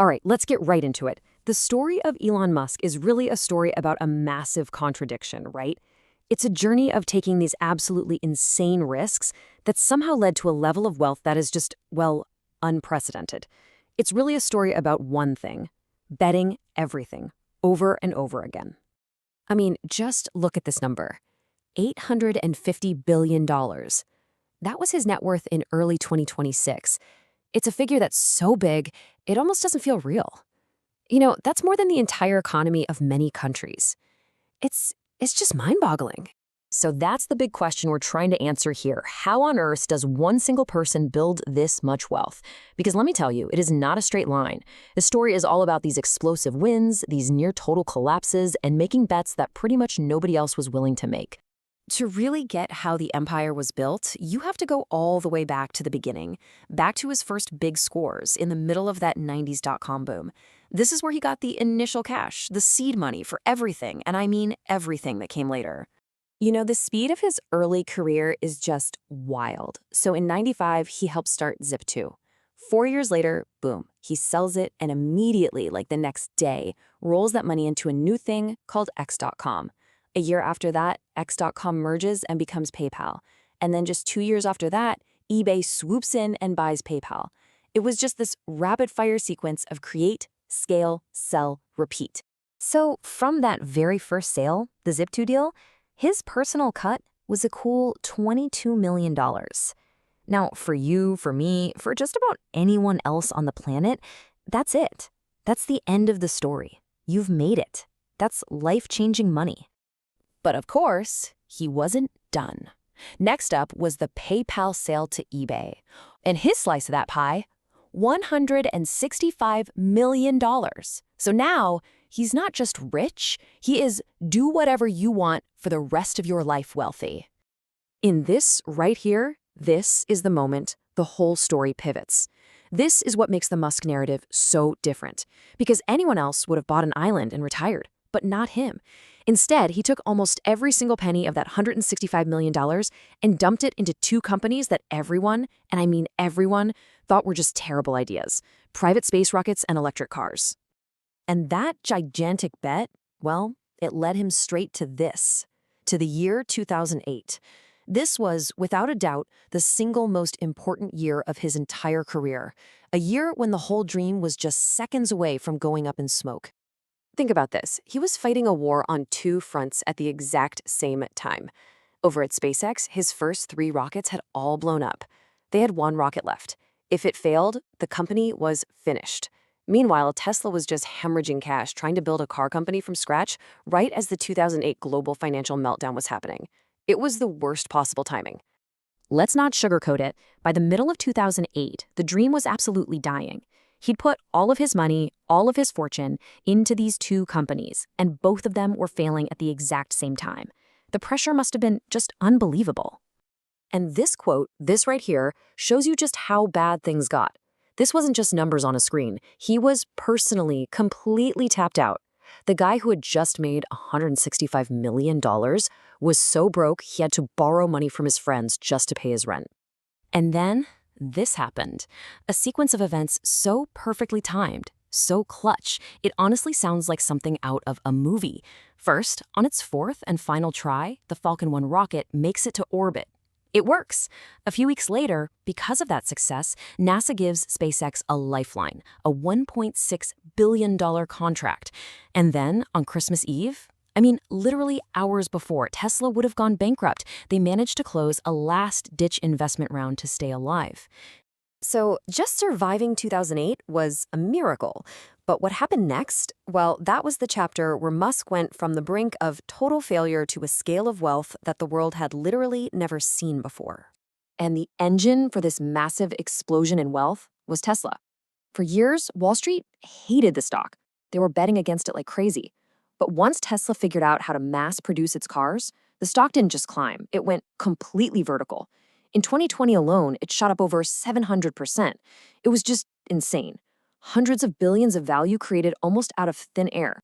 All right, let's get right into it. The story of Elon Musk is really a story about a massive contradiction, right? It's a journey of taking these absolutely insane risks that somehow led to a level of wealth that is just, well, unprecedented. It's really a story about one thing: betting everything, over and over again. I mean, just look at this number: $850 billion. That was his net worth in early 2026. It's a figure that's so big, it almost doesn't feel real. That's more than the entire economy of many countries. It's just mind-boggling. So that's the big question we're trying to answer here. How on earth does one single person build this much wealth? Because let me tell you, it is not a straight line. The story is all about these explosive wins, these near-total collapses, and making bets that pretty much nobody else was willing to make. To really get how the empire was built, you have to go all the way back to the beginning, back to his first big scores in the middle of that 90s dot-com boom. This is where he got the initial cash, the seed money for everything, and I mean everything that came later. The speed of his early career is just wild. So in 95, he helped start Zip2. 4 years later, boom, he sells it and immediately, like the next day, rolls that money into a new thing called X.com. A year after that, X.com merges and becomes PayPal. And then just 2 years after that, eBay swoops in and buys PayPal. It was just this rapid-fire sequence of create, scale, sell, repeat. So from that very first sale, the Zip2 deal, his personal cut was a cool $22 million. Now, for you, for me, for just about anyone else on the planet, that's it. That's the end of the story. You've made it. That's life-changing money. But of course, he wasn't done. Next up was the PayPal sale to eBay. And his slice of that pie, $165 million. So now, he's not just rich, he is do whatever you want for the rest of your life wealthy. In this right here, this is the moment the whole story pivots. This is what makes the Musk narrative so different. Because anyone else would have bought an island and retired, but not him. Instead, he took almost every single penny of that $165 million and dumped it into two companies that everyone, and I mean everyone, thought were just terrible ideas: private space rockets and electric cars. And that gigantic bet, well, it led him straight to this, to the year 2008. This was, without a doubt, the single most important year of his entire career, a year when the whole dream was just seconds away from going up in smoke. Think about this. He was fighting a war on two fronts at the exact same time. Over at SpaceX, his first 3 rockets had all blown up. They had 1 rocket left. If it failed, the company was finished. Meanwhile, Tesla was just hemorrhaging cash trying to build a car company from scratch right as the 2008 global financial meltdown was happening. It was the worst possible timing. Let's not sugarcoat it. By the middle of 2008, the dream was absolutely dying. He'd put all of his money, all of his fortune, into these 2 companies, and both of them were failing at the exact same time. The pressure must have been just unbelievable. And this quote, this right here, shows you just how bad things got. This wasn't just numbers on a screen. He was personally, completely tapped out. The guy who had just made $165 million was so broke he had to borrow money from his friends just to pay his rent. And then this happened. A sequence of events so perfectly timed, so clutch, it honestly sounds like something out of a movie. First, on its 4th and final try, the Falcon 1 rocket makes it to orbit. It works. A few weeks later, because of that success, NASA gives SpaceX a lifeline, a $1.6 billion contract. And then, on Christmas Eve, literally hours before Tesla would have gone bankrupt, they managed to close a last-ditch investment round to stay alive. So just surviving 2008 was a miracle. But what happened next? Well, that was the chapter where Musk went from the brink of total failure to a scale of wealth that the world had literally never seen before. And the engine for this massive explosion in wealth was Tesla. For years, Wall Street hated the stock. They were betting against it like crazy. But once Tesla figured out how to mass produce its cars, the stock didn't just climb, it went completely vertical. In 2020 alone, it shot up over 700%. It was just insane. Hundreds of billions of value created almost out of thin air.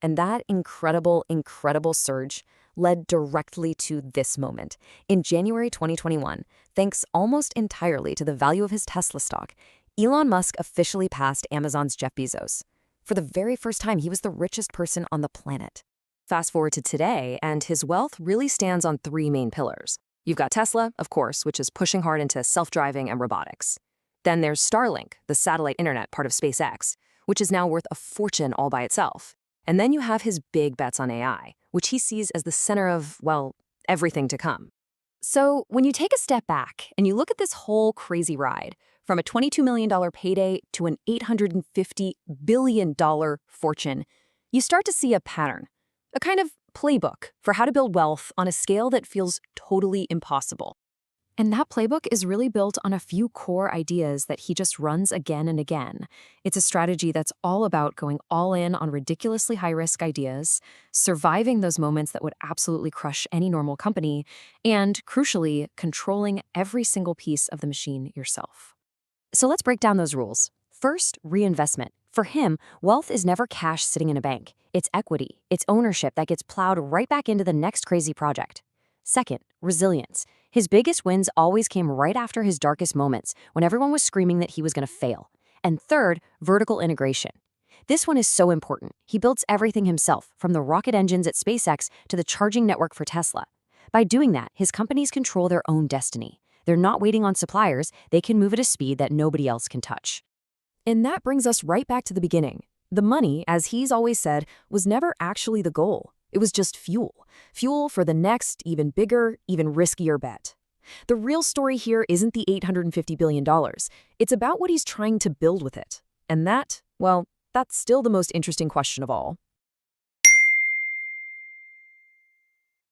And that incredible, incredible surge led directly to this moment. In January 2021, thanks almost entirely to the value of his Tesla stock, Elon Musk officially passed Amazon's Jeff Bezos. For the very first time, he was the richest person on the planet. Fast forward to today, and his wealth really stands on three main pillars. You've got Tesla, of course, which is pushing hard into self-driving and robotics. Then there's Starlink, the satellite internet part of SpaceX, which is now worth a fortune all by itself. And then you have his big bets on AI, which he sees as the center of, well, everything to come. So when you take a step back and you look at this whole crazy ride, from a $22 million payday to an $850 billion fortune, you start to see a pattern, a kind of playbook for how to build wealth on a scale that feels totally impossible. And that playbook is really built on a few core ideas that he just runs again and again. It's a strategy that's all about going all in on ridiculously high-risk ideas, surviving those moments that would absolutely crush any normal company, and, crucially, controlling every single piece of the machine yourself. So let's break down those rules. First, reinvestment. For him, wealth is never cash sitting in a bank. It's equity, it's ownership that gets plowed right back into the next crazy project. Second, resilience. His biggest wins always came right after his darkest moments, when everyone was screaming that he was going to fail. And third, vertical integration. This one is so important. He builds everything himself, from the rocket engines at SpaceX to the charging network for Tesla. By doing that, his companies control their own destiny. They're not waiting on suppliers, they can move at a speed that nobody else can touch. And that brings us right back to the beginning. The money, as he's always said, was never actually the goal. It was just fuel. Fuel for the next, even bigger, even riskier bet. The real story here isn't the $850 billion. It's about what he's trying to build with it. And that, well, that's still the most interesting question of all.